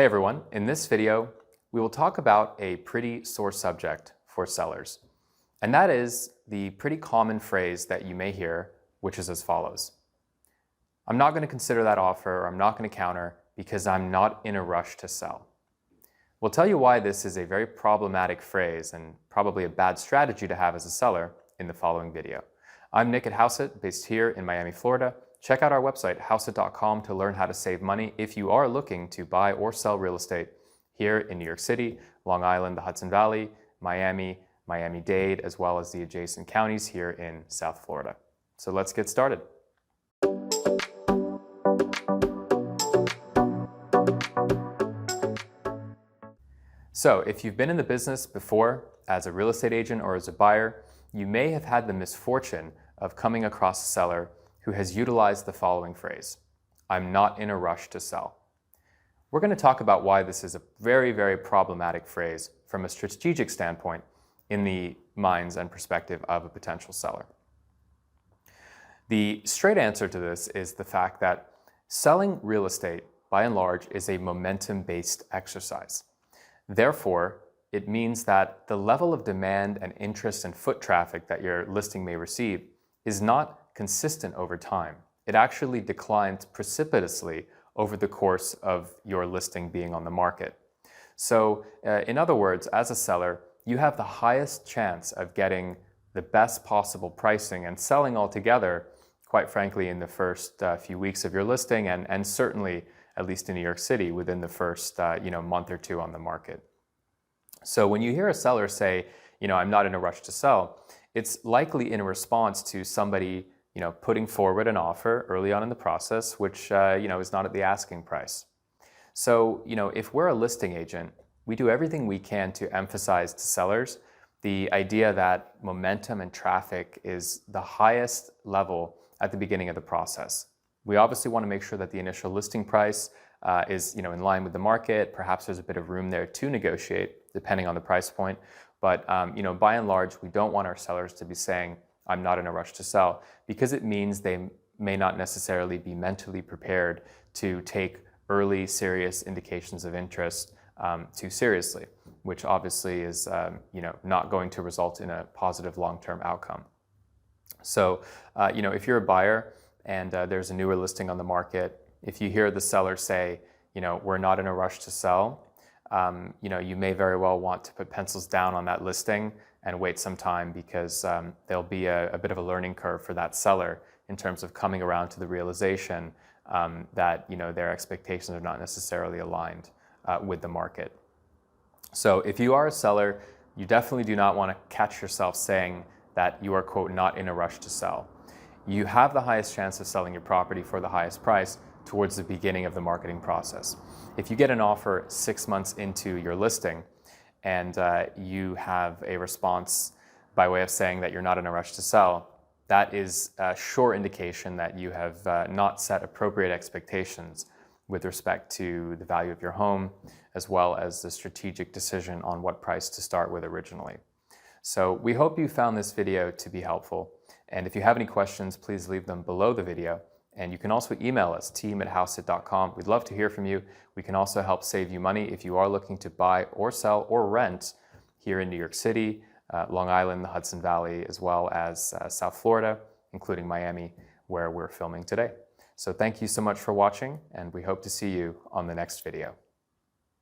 Hey everyone, in this video, we will talk about a pretty sore subject for sellers. And that is the pretty common phrase that you may hear, which is as follows. I'm not going to consider that offer, or I'm not going to counter because I'm not in a rush to sell. We'll tell you why this is a very problematic phrase and probably a bad strategy to have as a seller in the following video. I'm Nick at Houseit, based here in Miami, Florida. Check out our website, houseit.com, to learn how to save money if you are looking to buy or sell real estate here in New York City, Long Island, the Hudson Valley, Miami, Miami-Dade, as well as the adjacent counties here in South Florida. So let's get started. So if you've been in the business before as a real estate agent or as a buyer, you may have had the misfortune of coming across a seller who has utilized the following phrase, I'm not in a rush to sell. We're going to talk about why this is a very, very problematic phrase from a strategic standpoint in the minds and perspective of a potential seller. The straight answer to this is the fact that selling real estate, by and large, is a momentum-based exercise. Therefore, it means that the level of demand and interest and foot traffic that your listing may receive is not consistent over time. It actually declines precipitously over the course of your listing being on the market. So, in other words, as a seller, you have the highest chance of getting the best possible pricing and selling altogether, quite frankly, in the first few weeks of your listing, and certainly, at least in New York City, within the first month or two on the market. So when you hear a seller say, I'm not in a rush to sell, it's likely in response to somebody putting forward an offer early on in the process, which is not at the asking price. So if we're a listing agent, we do everything we can to emphasize to sellers the idea that momentum and traffic is the highest level at the beginning of the process. We obviously want to make sure that the initial listing price is in line with the market. Perhaps there's a bit of room there to negotiate depending on the price point. But by and large, we don't want our sellers to be saying, I'm not in a rush to sell, because it means they may not necessarily be mentally prepared to take early, serious indications of interest too seriously, which obviously is not going to result in a positive long-term outcome. So, if you're a buyer and there's a newer listing on the market, if you hear the seller say, we're not in a rush to sell, you may very well want to put pencils down on that listing and wait some time, because there'll be a bit of a learning curve for that seller in terms of coming around to the realization that their expectations are not necessarily aligned with the market. So if you are a seller, you definitely do not want to catch yourself saying that you are, quote, not in a rush to sell. You have the highest chance of selling your property for the highest price towards the beginning of the marketing process. If you get an offer 6 months into your listing and you have a response by way of saying that you're not in a rush to sell, that is a sure indication that you have not set appropriate expectations with respect to the value of your home, as well as the strategic decision on what price to start with originally. So we hope you found this video to be helpful. And if you have any questions, please leave them below the video. And you can also email us, team@houseit.com. We'd love to hear from you. We can also help save you money if you are looking to buy or sell or rent here in New York City, Long Island, the Hudson Valley, as well as South Florida, including Miami, where we're filming today. So thank you so much for watching, and we hope to see you on the next video.